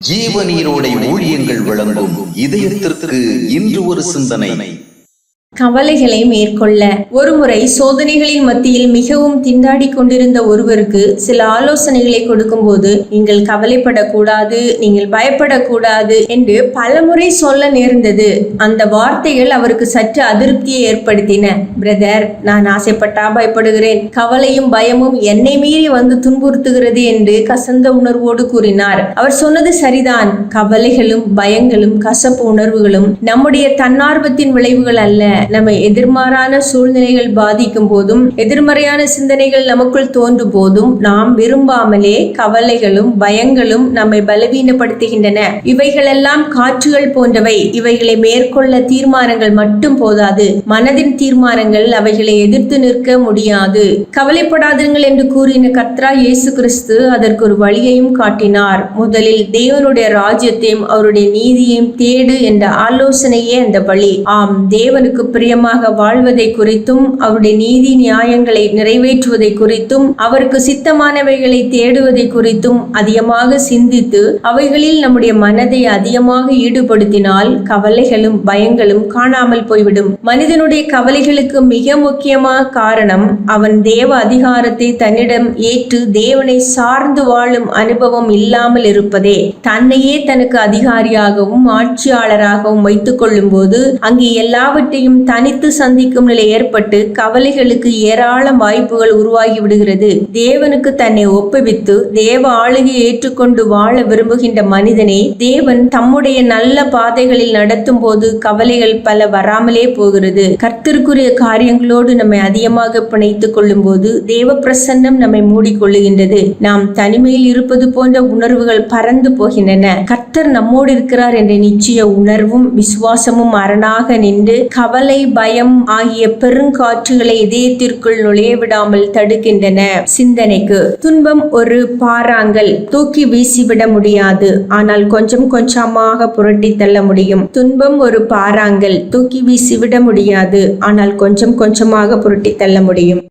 ஜீவநீரோடை ஊழியங்கள் வழங்கும் இதயத்திற்கு இன்று ஒரு சிந்தனை. கவலைகளை மேற்கொள்ள. ஒருமுறை சோதனைகளின் மத்தியில் மிகவும் திண்டாடி கொண்டிருந்த ஒருவருக்கு சில ஆலோசனைகளை கொடுக்கும் போது, நீங்கள் கவலைப்படக்கூடாது, நீங்கள் பயப்படக்கூடாது என்று பலமுறை சொல்ல நேர்ந்தது. அந்த வார்த்தைகள் அவருக்கு சற்று அதிருப்தியை ஏற்படுத்தின. பிரதர், நான் ஆசைப்பட்டா பயப்படுகிறேன், கவலையும் பயமும் என்னை மீறி வந்து துன்புறுத்துகிறது என்று கசந்த உணர்வோடு கூறினார். அவர் சொன்னது சரிதான். கவலைகளும் பயங்களும் கசப்பு உணர்வுகளும் நம்முடைய தன்னார்வத்தின் விளைவுகள் அல்ல. நம்மை எதிர்மாறான சூழ்நிலைகள் பாதிக்கும் போதும், எதிர்மறையான சிந்தனைகள் நமக்குள் தோன்றும் போதும் நாம் விரும்பாமலே கவலைகளும் பயங்களும் நம்மை பலவீனப்படுத்துகின்றன. இவைகளெல்லாம் காற்றுகள் போன்றவை. இவைகளை மேற்கொள்ள தீர்மானங்கள் மட்டும் போதாது, மனதின் தீர்மானங்கள் அவைகளை எதிர்த்து நிற்க முடியாது. கவலைப்படாதீர்கள் என்று கூறின கர்த்தராகிய இயேசு கிறிஸ்து அதற்கு ஒரு வழியையும் காட்டினார். முதலில் தேவனுடைய ராஜ்யத்தையும் அவருடைய நீதியையும் தேடு என்ற ஆலோசனையே அந்த வழி. ஆம், தேவனுக்கு பிரியமாக வாழ்வதை குறித்தும், அவருடைய நீதி நியாயங்களை நிறைவேற்றுவதை குறித்தும், அவருக்கு சித்தமானவைகளை தேடுவதை குறித்தும் அதிகமாக சிந்தித்து அவைகளில் நம்முடைய மனதை அதிகமாக ஈடுபடுத்தினால் கவலைகளும் பயங்களும் காணாமல் போய்விடும். மனிதனுடைய கவலைகளுக்கு மிக முக்கியமான காரணம் அவன் தேவ அதிகாரத்தை தன்னிடம் ஏற்று தேவனை சார்ந்து வாழும் அனுபவம் இல்லாமல் இருப்பதே. தன்னையே தனக்கு அதிகாரியாகவும் ஆட்சியாளராகவும் வைத்துக் கொள்ளும் போது அங்கே எல்லாவற்றையும் தனித்து சந்திக்கும் நிலை ஏற்பட்டு கவலைகளுக்கு ஏராளம் வாய்ப்புகள் உருவாகி விடுகிறது. தேவனுக்கு தன்னை ஒப்புவித்து தேவ ஆளுகையை ஏற்றுக்கொண்டு வாழ விரும்புகின்ற மனிதனை தேவன் தம்முடைய நல்ல பாதைகளில் நடத்தும் போது கவலைகள் பல வராமலே போகிறது. கர்த்தருக்குரிய காரியங்களோடு நம்மை அதிகமாக பிணைத்துக் கொள்ளும் போது தேவ பிரசன்னம் நம்மை மூடிக்கொள்ளுகின்றது. நாம் தனிமையில் இருப்பது போன்ற உணர்வுகள் பறந்து போகின்றன. கர்த்தர் நம்மோடு இருக்கிறார் என்ற நிச்சய உணர்வும் விசுவாசமும் அரணாக நின்று கவலை பயம் ஆகிய பெருங்காற்றுகளை இதயத்திற்குள் நுழைய விடாமல் தடுக்கின்றன. சிந்தனைக்கு. துன்பம் ஒரு பாறாங்கல், தூக்கி வீசிவிட முடியாது, ஆனால் கொஞ்சம் கொஞ்சமாக புரட்டி தள்ள முடியும். துன்பம் ஒரு பாறாங்கல், தூக்கி வீசிவிட முடியாது, ஆனால் கொஞ்சம் கொஞ்சமாக புரட்டி தள்ள முடியும்.